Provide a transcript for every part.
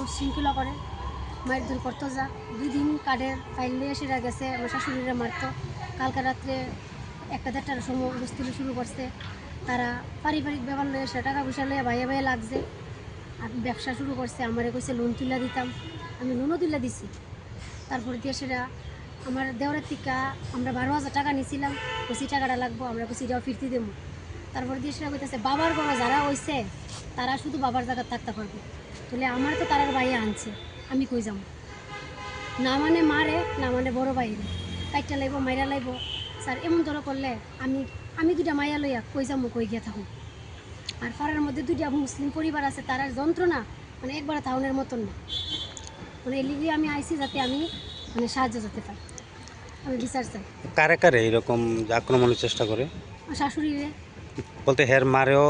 উচ্ছৃঙ্খলা করে, মায়ের দূর করতো যা 2 দিন কাঠের ফাইল নিয়ে সেরা গেছে, আমার শাশুড়িরা মারতো। কালকে রাত্রে 1-1:30টার সময় বস্তুলি শুরু করছে। তারা পারিবারিক ব্যাপার লয়ে সে টাকা পয়সা লইয়া ভাইয়া ভাইয়া লাগছে, আর ব্যবসা শুরু করছে। আমারে কইছে লোন তুলে দিতাম, আমি লোনও তুলে দিছি। তারপর দিয়ে সেটা আমার দেওয়ারের টিকা আমরা 12,000 টাকা নিয়েছিলাম, কইছি টাকাটা লাগবো, আমরা কইছি এটাও ফিরতি দেবো। তারপর দিয়ে সেটা কইতেছে বাবার বড় যারা হইছে তারা শুধু বাবার জায়গা থাকতে পারবে, তাহলে আমার তো তারার ভাইয়া আনছে, আমি কই যাবো? না মানে মারে, না মানে বড় বাইরে কাইটটা লাইব, মাইরা লাইব। স্যার এমন ধরো করলে আমি আমি 2টা মাইয়া লইয়া কই যাবো, কই গিয়া থাকুন? আর পাড়ার মধ্যে 2টা মুসলিম পরিবার আছে, তারার যন্ত্রণা মানে একবার টাউনের মতন না। মানে এলিগি আমি আইসি যাতে আমি মানে সাহায্য করতে পারি, আমি বিচার চাই। কারে কারে এরকম আক্রমণের চেষ্টা করে? আমার শাশুড়িরে বলতে হের মারেও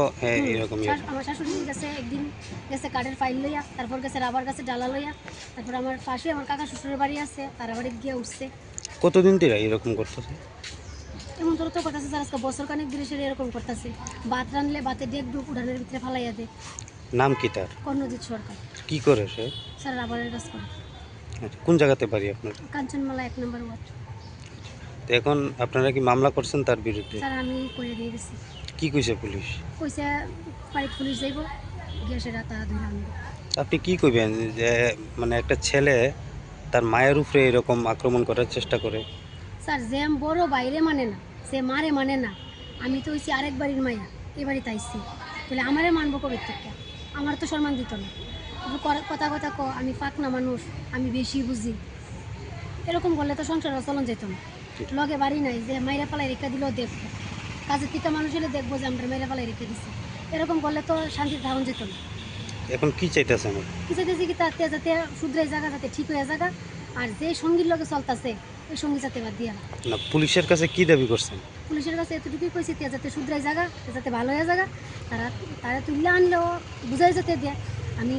এরকম আমার শাশুড়ি গেছে একদিন, গেছে কাঠের ফাইল লইয়া, তারপর গেছে রাবার গাছে ডালা লইয়া, তারপর আমার পাশে আমার কাকা শ্বশুরের বাড়ি আছে, তারা বাড়িতে গিয়ে উঠছে। কতদিন ধরে এরকম করতেছে? এমন তোর তো করতেছে স্যার, আজকে বছর কানেক ধরে সে এরকম করতেছে। ভাত রানলে ভাতে ডেক ডুক উঠানের ভিতরে ফালাইয়া দেয়। নাম কি তার? কর্ণজিৎ সরকার। কি করে সে? স্যার রাবারের কাজ করে, আচ্ছা, কোন জায়গাতে বাড়ি আপনার? কাঞ্চনমালা 1 নম্বর ওয়ার্ড। তো এখন আপনারা কি মামলা করছেন তার বিরুদ্ধে? স্যার আমি করে দিয়ে গেছি, কি কইছে পুলিশ? কইছে বাড়িতে পুলিশ যাইব, গিয়ে সেটা তারা ধরে আনবে। আপনি কি কইবেন যে মানে একটা ছেলে তার মায়ের উপরে এরকম আক্রমণ করার চেষ্টা করে? স্যার যে বড় বাইরে মানে না, সে মারে মানে না, আমি তো হইছি আরেক বাড়ির মাইয়া, এ বাড়িতে আইসি, তাহলে আমারে মানবো কবে থেকে? আমার তো সম্মান দিত না। আপনি কথা কথা আমি ফাঁক না মানুষ, আমি বেশি বুঝি, এরকম করলে তো সংসার চলন যেত না। লগে বাড়ি নাই যে মাইরা পালাই রেখা দিলেও দেখবো, কাজের তিতা মানুষ হলে দেখবো যে আমরা মাইরা পালাই রেখে দিছি, এরকম করলে তো শান্তির ধারণ যেত না। এখন কি চাইতেছেন? কি চাইতেছি কি তাতে যাতে শুধরাই জায়গা যাতে ঠিক হয়ে জায়গা, আর যে সঙ্গীর লগে চলতেছে ওই সঙ্গী যাতে বাদ দিয়া। না, পুলিশের কাছে কি দাবি করছেন? পুলিশের কাছে এতটুকুই কইছি যাতে শুধরাই জায়গা, যাতে ভালো হয়ে জায়গা, তারা তারা তুললে আনলেও বুঝাই যাতে দেয়। আমি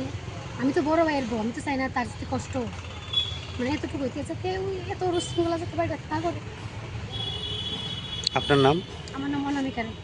আমি তো বড় ভাইয়ের বউ, আমি তো চাই না তার যাতে কষ্ট, মানে এতটুকু যাতে ওই এত রুশৃঙ্খলা যাতে বাইরে তা করে। আপনার নাম? আমার নাম অনামিকা রায়।